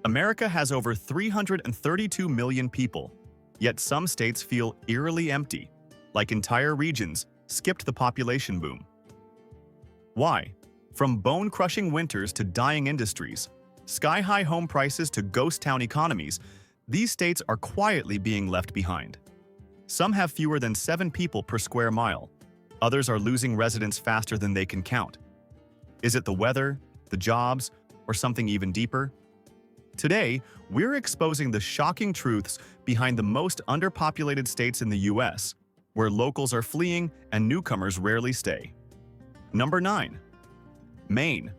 America has over 332 million people, yet some states feel eerily empty, like entire regions skipped the population boom. Why? From bone-crushing winters to dying industries, sky-high home prices to ghost town economies, these states are quietly being left behind. Some have fewer than 7 people per square mile. Others are losing residents faster than they can count. Is it the weather, the jobs, or something even deeper? Today, we're exposing the shocking truths behind the most underpopulated states in the US, where locals are fleeing and newcomers rarely stay. Number 9. Maine.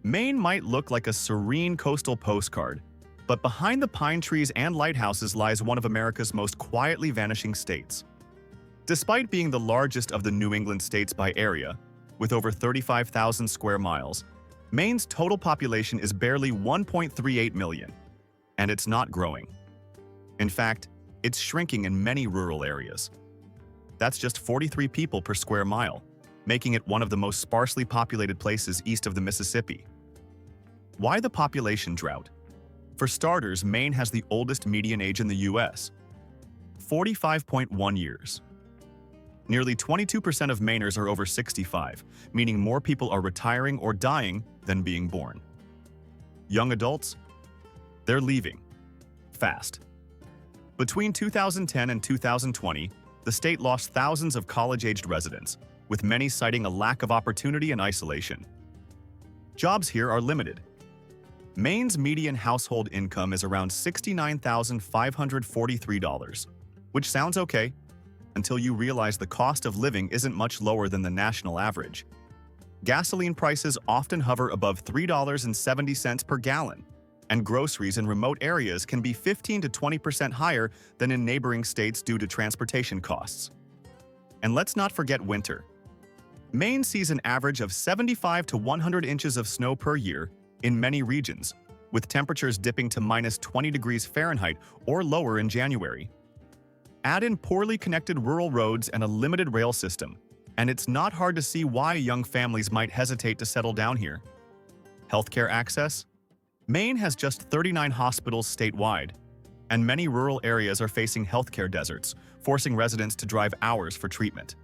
Maine might look like a serene coastal postcard, but behind the pine trees and lighthouses lies one of America's most quietly vanishing states. Despite being the largest of the New England states by area, with over 35,000 square miles, Maine's total population is barely 1.38 million, and it's not growing. In fact, it's shrinking in many rural areas. That's just 43 people per square mile, making it one of the most sparsely populated places east of the Mississippi. Why the population drought? For starters, Maine has the oldest median age in the US, 45.1 years. Nearly 22% of Mainers are over 65, meaning more people are retiring or dying than being born. Young adults? They're leaving. Fast. Between 2010 and 2020, the state lost thousands of college-aged residents, with many citing a lack of opportunity and isolation. Jobs here are limited. Maine's median household income is around $69,543, which sounds okay, until you realize the cost of living isn't much lower than the national average. Gasoline prices often hover above $3.70 per gallon, and groceries in remote areas can be 15 to 20% higher than in neighboring states due to transportation costs. And let's not forget winter. Maine sees an average of 75 to 100 inches of snow per year in many regions, with temperatures dipping to minus 20 degrees Fahrenheit or lower in January. Add in poorly connected rural roads and a limited rail system, and it's not hard to see why young families might hesitate to settle down here. Healthcare access? Maine has just 39 hospitals statewide, and many rural areas are facing healthcare deserts, forcing residents to drive hours for treatment.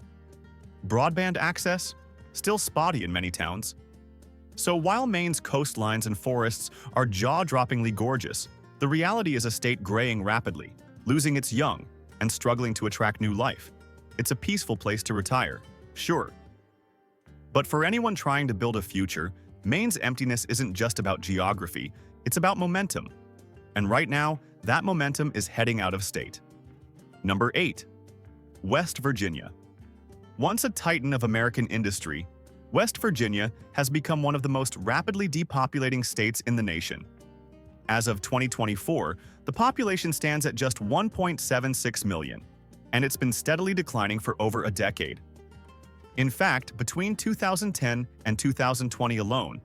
Broadband access? Still spotty in many towns. So while Maine's coastlines and forests are jaw-droppingly gorgeous, the reality is a state graying rapidly, losing its young, and struggling to attract new life. It's a peaceful place to retire, sure. But for anyone trying to build a future, Maine's emptiness isn't just about geography, it's about momentum. And right now, that momentum is heading out of state. Number 8. West Virginia. Once a titan of American industry, West Virginia has become one of the most rapidly depopulating states in the nation. As of 2024, the population stands at just 1.76 million, and it's been steadily declining for over a decade. In fact, between 2010 and 2020 alone,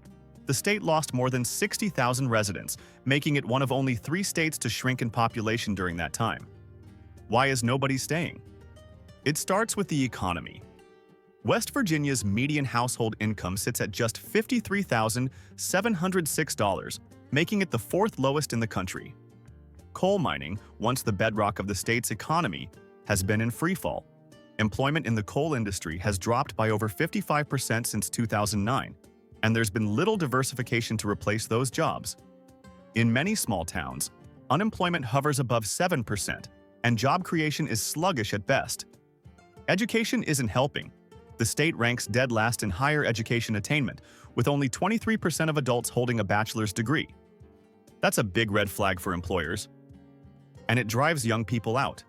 the state lost more than 60,000 residents, making it one of only 3 states to shrink in population during that time. Why is nobody staying? It starts with the economy. West Virginia's median household income sits at just $53,706, making it the 4th lowest in the country. Coal mining, once the bedrock of the state's economy, has been in freefall. Employment in the coal industry has dropped by over 55% since 2009, and there's been little diversification to replace those jobs. In many small towns, unemployment hovers above 7%, and job creation is sluggish at best. Education isn't helping. The state ranks dead last in higher education attainment, with only 23% of adults holding a bachelor's degree. That's a big red flag for employers. And it drives young people out.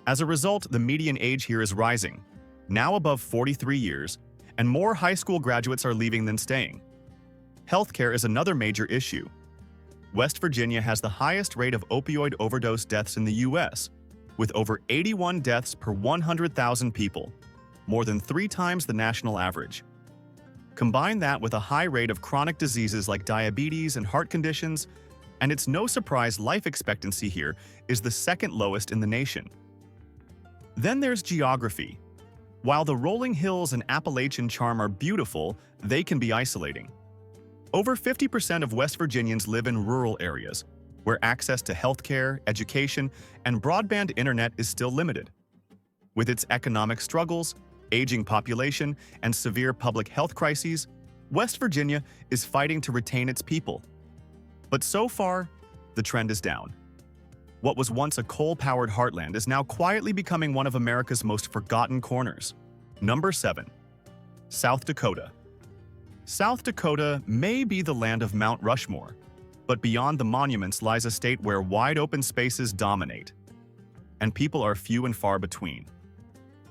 As a result, the median age here is rising, now above 43 years, and more high school graduates are leaving than staying. Healthcare is another major issue. West Virginia has the highest rate of opioid overdose deaths in the US, with over 81 deaths per 100,000 people, more than 3 times the national average. Combine that with a high rate of chronic diseases like diabetes and heart conditions, and it's no surprise life expectancy here is the 2nd lowest in the nation. Then there's geography. While the rolling hills and Appalachian charm are beautiful, they can be isolating. Over 50% of West Virginians live in rural areas, where access to healthcare, education, and broadband internet is still limited. With its economic struggles, aging population, and severe public health crises, West Virginia is fighting to retain its people. But so far, the trend is down. What was once a coal-powered heartland is now quietly becoming one of America's most forgotten corners. Number 7. South Dakota. South Dakota may be the land of Mount Rushmore, but beyond the monuments lies a state where wide open spaces dominate, and people are few and far between.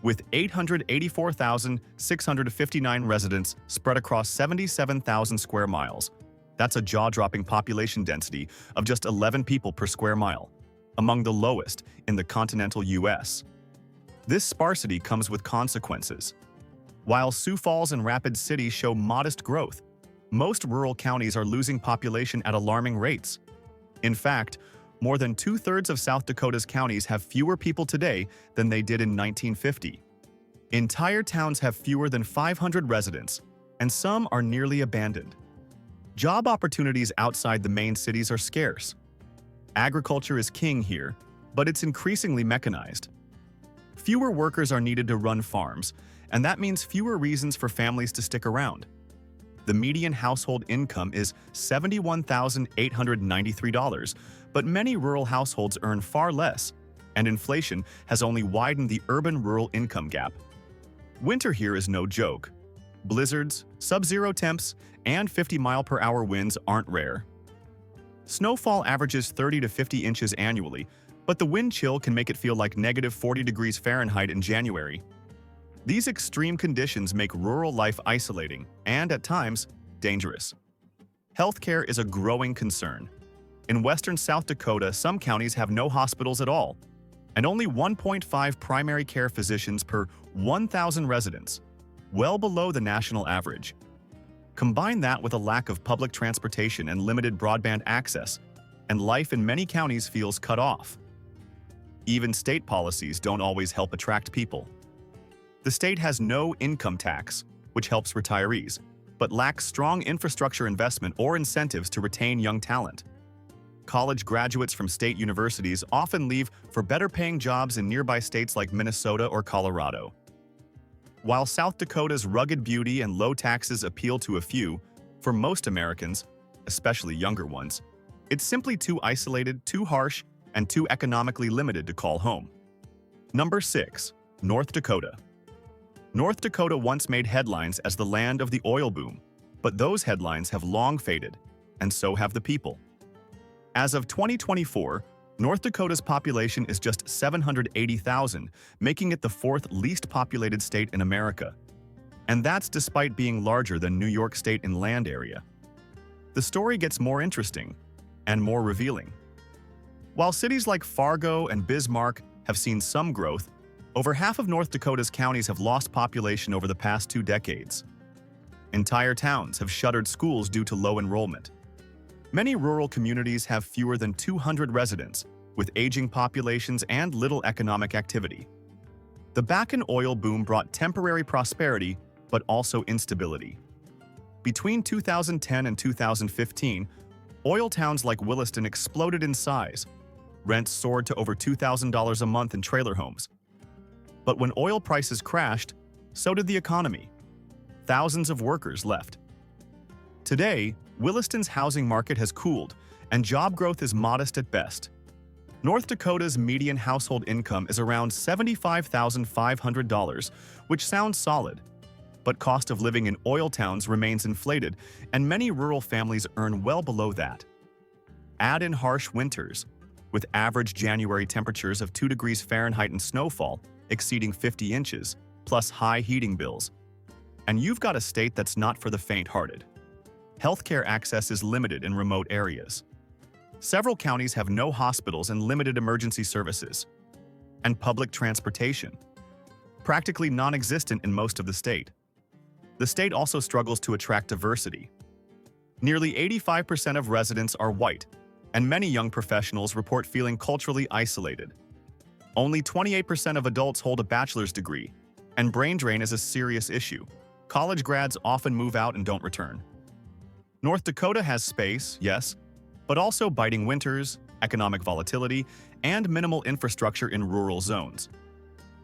With 884,659 residents spread across 77,000 square miles, that's a jaw-dropping population density of just 11 people per square mile, among the lowest in the continental U.S. This sparsity comes with consequences. While Sioux Falls and Rapid City show modest growth, most rural counties are losing population at alarming rates. In fact, more than two-thirds of South Dakota's counties have fewer people today than they did in 1950. Entire towns have fewer than 500 residents, and some are nearly abandoned. Job opportunities outside the main cities are scarce. Agriculture is king here, but it's increasingly mechanized. Fewer workers are needed to run farms, and that means fewer reasons for families to stick around. The median household income is $71,893, but many rural households earn far less, and inflation has only widened the urban-rural income gap. Winter here is no joke. Blizzards, sub-zero temps, and 50-mile-per-hour winds aren't rare. Snowfall averages 30 to 50 inches annually, but the wind chill can make it feel like negative 40 degrees Fahrenheit in January. These extreme conditions make rural life isolating and, at times, dangerous. Healthcare is a growing concern. In western South Dakota, some counties have no hospitals at all, and only 1.5 primary care physicians per 1,000 residents, well below the national average. Combine that with a lack of public transportation and limited broadband access, and life in many counties feels cut off. Even state policies don't always help attract people. The state has no income tax, which helps retirees, but lacks strong infrastructure investment or incentives to retain young talent. College graduates from state universities often leave for better-paying jobs in nearby states like Minnesota or Colorado. While South Dakota's rugged beauty and low taxes appeal to a few, for most Americans, especially younger ones, it's simply too isolated, too harsh, and too economically limited to call home. Number 6. North Dakota. North Dakota once made headlines as the land of the oil boom, but those headlines have long faded, and so have the people. As of 2024, North Dakota's population is just 780,000, making it the fourth least populated state in America. And that's despite being larger than New York State in land area. The story gets more interesting and more revealing. While cities like Fargo and Bismarck have seen some growth, over half of North Dakota's counties have lost population over the past 2 decades. Entire towns have shuttered schools due to low enrollment. Many rural communities have fewer than 200 residents, with aging populations and little economic activity. The Bakken oil boom brought temporary prosperity, but also instability. Between 2010 and 2015, oil towns like Williston exploded in size. Rents soared to over $2,000 a month in trailer homes. But when oil prices crashed, so did the economy. Thousands of workers left. Today, Williston's housing market has cooled, and job growth is modest at best. North Dakota's median household income is around $75,500, which sounds solid. But cost of living in oil towns remains inflated, and many rural families earn well below that. Add in harsh winters, with average January temperatures of 2 degrees Fahrenheit and snowfall exceeding 50 inches, plus high heating bills, and you've got a state that's not for the faint-hearted. Healthcare access is limited in remote areas. Several counties have no hospitals and limited emergency services. And public transportation, practically non-existent in most of the state. The state also struggles to attract diversity. Nearly 85% of residents are white, and many young professionals report feeling culturally isolated. Only 28% of adults hold a bachelor's degree, and brain drain is a serious issue. College grads often move out and don't return. North Dakota has space, yes, but also biting winters, economic volatility, and minimal infrastructure in rural zones.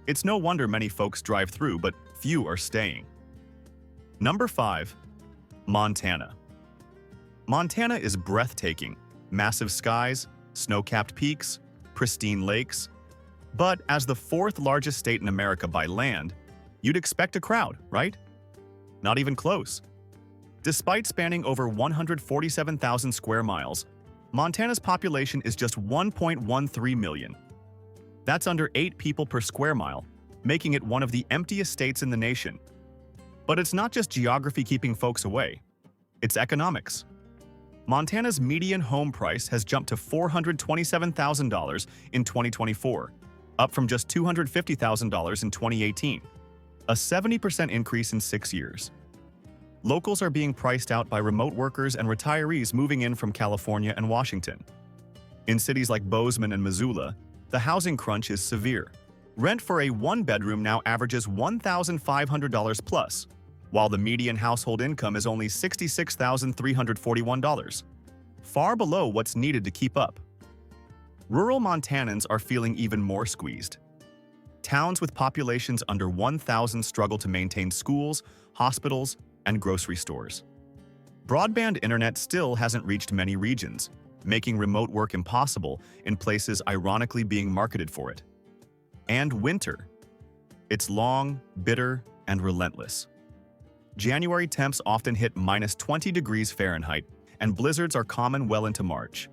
It's no wonder many folks drive through, but few are staying. Number 5. Montana. Montana is breathtaking. Massive skies, snow-capped peaks, pristine lakes. But as the 4th largest state in America by land, you'd expect a crowd, right? Not even close. Despite spanning over 147,000 square miles, Montana's population is just 1.13 million. That's under 8 people per square mile, making it one of the emptiest states in the nation. But it's not just geography keeping folks away, it's economics. Montana's median home price has jumped to $427,000 in 2024, up from just $250,000 in 2018, a 70% increase in 6 years. Locals are being priced out by remote workers and retirees moving in from California and Washington. In cities like Bozeman and Missoula, the housing crunch is severe. Rent for a one-bedroom now averages $1,500 plus, while the median household income is only $66,341, far below what's needed to keep up. Rural Montanans are feeling even more squeezed. Towns with populations under 1,000 struggle to maintain schools, hospitals, and grocery stores. Broadband internet still hasn't reached many regions, making remote work impossible in places ironically being marketed for it. And winter. It's long, bitter, and relentless. January temps often hit -20 degrees Fahrenheit, and blizzards are common well into March.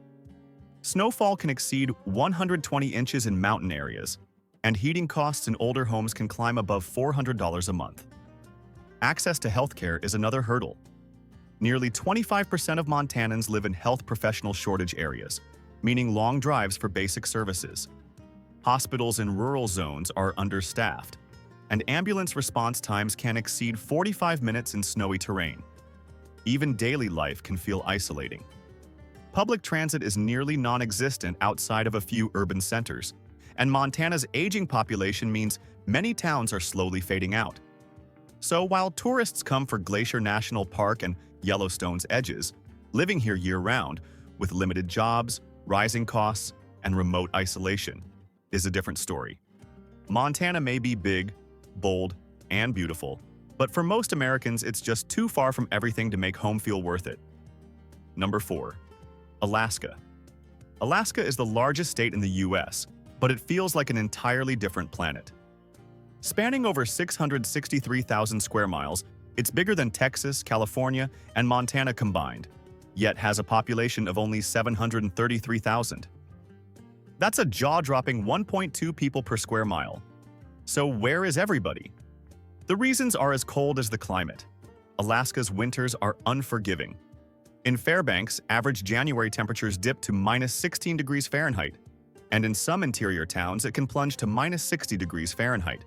Snowfall can exceed 120 inches in mountain areas, and heating costs in older homes can climb above $400 a month. Access to healthcare is another hurdle. Nearly 25% of Montanans live in health professional shortage areas, meaning long drives for basic services. Hospitals in rural zones are understaffed, and ambulance response times can exceed 45 minutes in snowy terrain. Even daily life can feel isolating. Public transit is nearly non-existent outside of a few urban centers, and Montana's aging population means many towns are slowly fading out. So while tourists come for Glacier National Park and Yellowstone's edges, living here year-round, with limited jobs, rising costs, and remote isolation, is a different story. Montana may be big, bold, and beautiful, but for most Americans, it's just too far from everything to make home feel worth it. Number 4. Alaska. Alaska is the largest state in the U.S., but it feels like an entirely different planet. Spanning over 663,000 square miles, it's bigger than Texas, California, and Montana combined, yet has a population of only 733,000. That's a jaw-dropping 1.2 people per square mile. So where is everybody? The reasons are as cold as the climate. Alaska's winters are unforgiving. In Fairbanks, average January temperatures dip to -16 degrees Fahrenheit, and in some interior towns it can plunge to -60 degrees Fahrenheit.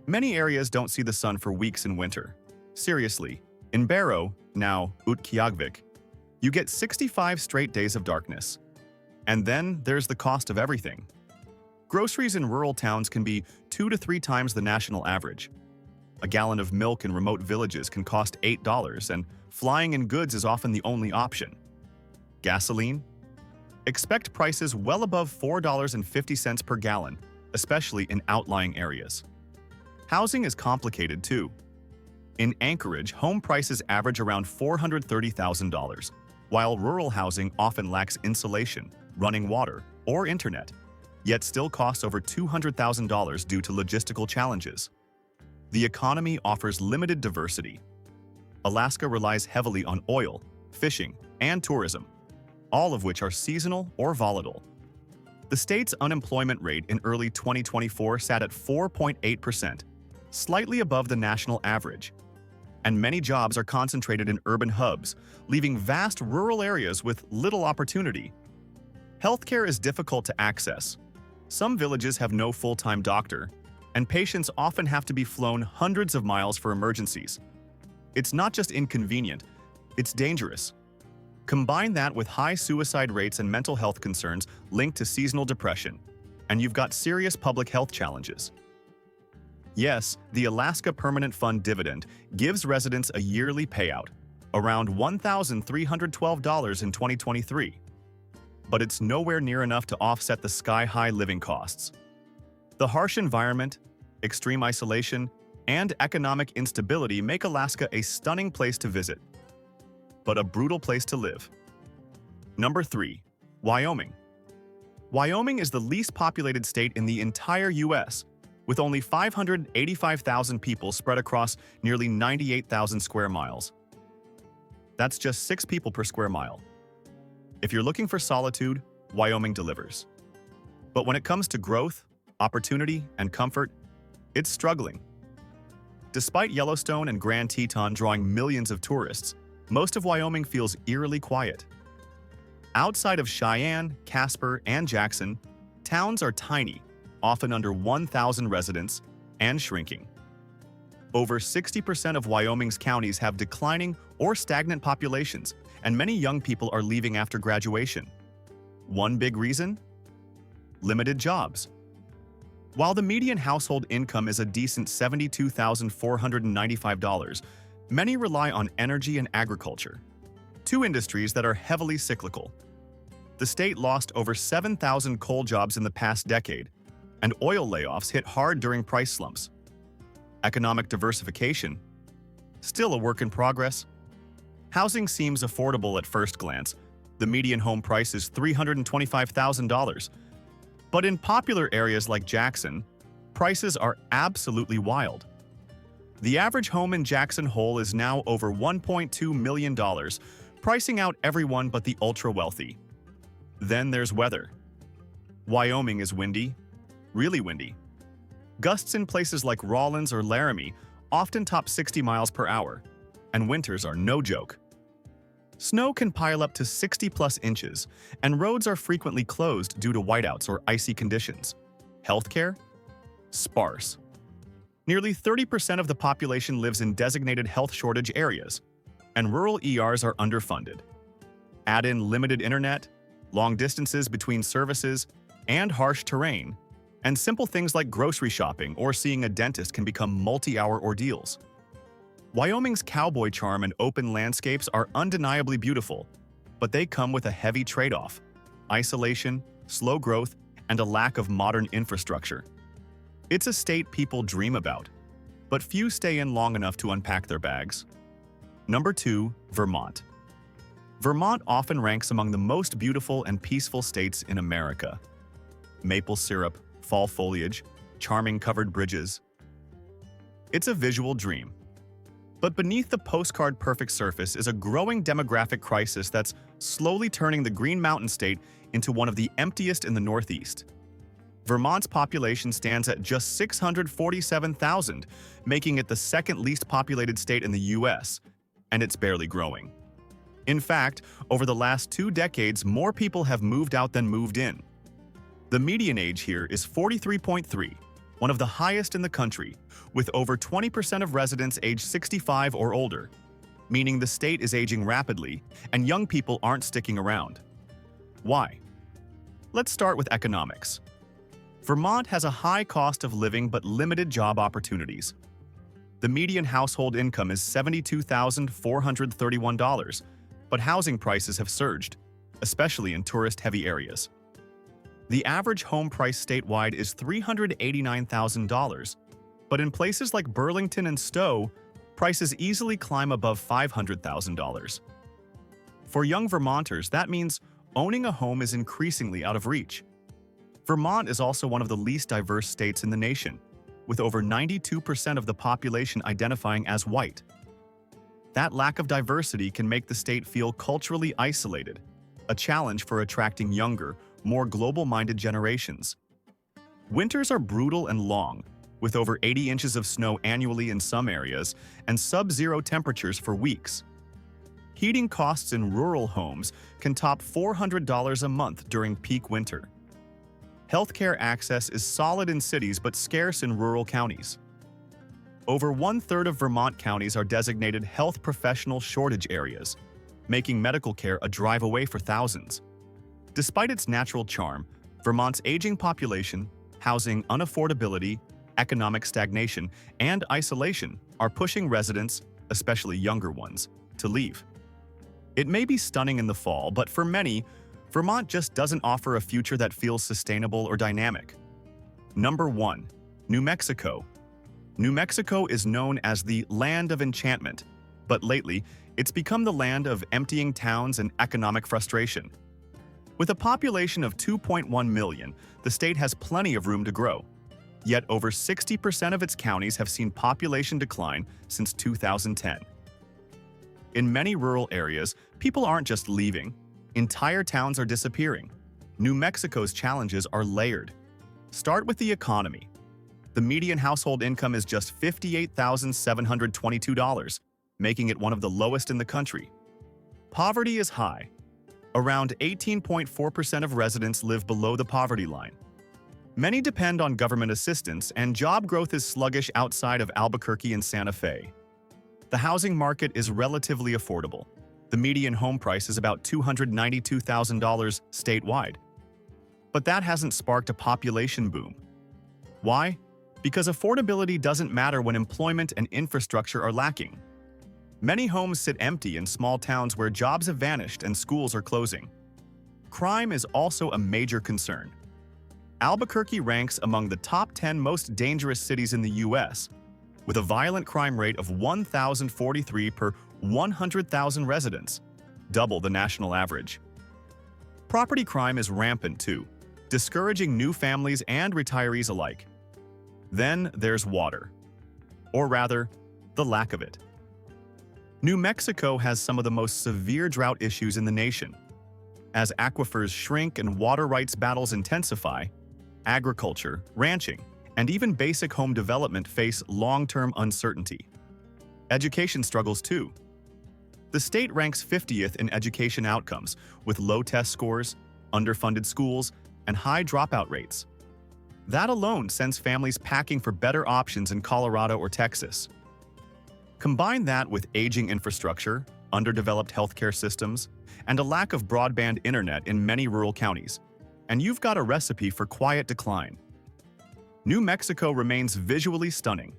Many areas don't see the sun for weeks in winter. Seriously, in Barrow, now Utqiagvik, you get 65 straight days of darkness. And then there's the cost of everything. Groceries in rural towns can be 2 to 3 times the national average. A gallon of milk in remote villages can cost $8, and flying in goods is often the only option. Gasoline? Expect prices well above $4.50 per gallon, especially in outlying areas. Housing is complicated too. In Anchorage, home prices average around $430,000, while rural housing often lacks insulation, running water, or internet, yet still costs over $200,000 due to logistical challenges. The economy offers limited diversity. Alaska relies heavily on oil, fishing, and tourism, all of which are seasonal or volatile. The state's unemployment rate in early 2024 sat at 4.8%, slightly above the national average. And many jobs are concentrated in urban hubs, leaving vast rural areas with little opportunity. Healthcare is difficult to access. Some villages have no full-time doctor, and patients often have to be flown hundreds of miles for emergencies. It's not just inconvenient, it's dangerous. Combine that with high suicide rates and mental health concerns linked to seasonal depression, and you've got serious public health challenges. Yes, the Alaska Permanent Fund dividend gives residents a yearly payout, around $1,312 in 2023. But it's nowhere near enough to offset the sky-high living costs. The harsh environment, extreme isolation, and economic instability make Alaska a stunning place to visit, but a brutal place to live. Number 3. Wyoming. Wyoming is the least populated state in the entire U.S., with only 585,000 people spread across nearly 98,000 square miles. That's just 6 people per square mile. If you're looking for solitude, Wyoming delivers. But when it comes to growth, opportunity, and comfort, it's struggling. Despite Yellowstone and Grand Teton drawing millions of tourists, most of Wyoming feels eerily quiet. Outside of Cheyenne, Casper, and Jackson, towns are tiny, often under 1,000 residents, and shrinking. Over 60% of Wyoming's counties have declining or stagnant populations, and many young people are leaving after graduation. One big reason? Limited jobs. While the median household income is a decent $72,495, many rely on energy and agriculture, two industries that are heavily cyclical. The state lost over 7,000 coal jobs in the past decade, and oil layoffs hit hard during price slumps. Economic diversification? Still a work in progress. Housing seems affordable at first glance. The median home price is $325,000. But in popular areas like Jackson, prices are absolutely wild. The average home in Jackson Hole is now over $1.2 million, pricing out everyone but the ultra-wealthy. Then there's weather. Wyoming is windy, really windy. Gusts in places like Rawlins or Laramie often top 60 miles per hour, and winters are no joke. Snow can pile up to 60-plus inches, and roads are frequently closed due to whiteouts or icy conditions. Healthcare? Sparse. Nearly 30% of the population lives in designated health shortage areas, and rural ERs are underfunded. Add in limited internet, long distances between services, and harsh terrain, and simple things like grocery shopping or seeing a dentist can become multi-hour ordeals. Wyoming's cowboy charm and open landscapes are undeniably beautiful, but they come with a heavy trade-off: isolation, slow growth, and a lack of modern infrastructure. It's a state people dream about, but few stay in long enough to unpack their bags. Number 2. Vermont. Vermont often ranks among the most beautiful and peaceful states in America. Maple syrup, fall foliage, charming covered bridges. It's a visual dream. But beneath the postcard-perfect surface is a growing demographic crisis that's slowly turning the Green Mountain State into one of the emptiest in the Northeast. Vermont's population stands at just 647,000, making it the second least populated state in the U.S., and it's barely growing. In fact, over the last 2 decades, more people have moved out than moved in. The median age here is 43.3, one of the highest in the country, with over 20% of residents aged 65 or older, meaning the state is aging rapidly and young people aren't sticking around. Why? Let's start with economics. Vermont has a high cost of living but limited job opportunities. The median household income is $72,431, but housing prices have surged, especially in tourist-heavy areas. The average home price statewide is $389,000, but in places like Burlington and Stowe, prices easily climb above $500,000. For young Vermonters, that means owning a home is increasingly out of reach. Vermont is also one of the least diverse states in the nation, with over 92% of the population identifying as white. That lack of diversity can make the state feel culturally isolated, a challenge for attracting younger, more global-minded generations. Winters are brutal and long, with over 80 inches of snow annually in some areas and sub-zero temperatures for weeks. Heating costs in rural homes can top $400 a month during peak winter. Healthcare access is solid in cities but scarce in rural counties. Over 1/3 of Vermont counties are designated health professional shortage areas, making medical care a drive away for thousands. Despite its natural charm, Vermont's aging population, housing unaffordability, economic stagnation, and isolation are pushing residents, especially younger ones, to leave. It may be stunning in the fall, but for many, Vermont just doesn't offer a future that feels sustainable or dynamic. Number 1. New Mexico. New Mexico is known as the Land of Enchantment, but lately, it's become the land of emptying towns and economic frustration. With a population of 2.1 million, the state has plenty of room to grow. Yet over 60% of its counties have seen population decline since 2010. In many rural areas, people aren't just leaving. Entire towns are disappearing. New Mexico's challenges are layered. Start with the economy. The median household income is just $58,722, making it one of the lowest in the country. Poverty is high. Around 18.4% of residents live below the poverty line. Many depend on government assistance, and job growth is sluggish outside of Albuquerque and Santa Fe. The housing market is relatively affordable. The median home price is about $292,000 statewide. But that hasn't sparked a population boom. Why? Because affordability doesn't matter when employment and infrastructure are lacking. Many homes sit empty in small towns where jobs have vanished and schools are closing. Crime is also a major concern. Albuquerque ranks among the top 10 most dangerous cities in the U.S., with a violent crime rate of 1,043 per 100,000 residents, double the national average. Property crime is rampant too, discouraging new families and retirees alike. Then there's water, or rather, the lack of it. New Mexico has some of the most severe drought issues in the nation. As aquifers shrink and water rights battles intensify, agriculture, ranching, and even basic home development face long-term uncertainty. Education struggles too. The state ranks 50th in education outcomes, with low test scores, underfunded schools, and high dropout rates. That alone sends families packing for better options in Colorado or Texas. Combine that with aging infrastructure, underdeveloped healthcare systems, and a lack of broadband internet in many rural counties, and you've got a recipe for quiet decline. New Mexico remains visually stunning.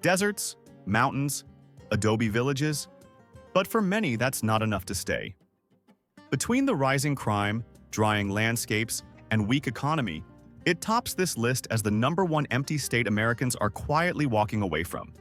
Deserts, mountains, adobe villages, but for many that's not enough to stay. Between the rising crime, drying landscapes, and weak economy, it tops this list as the #1 empty state Americans are quietly walking away from.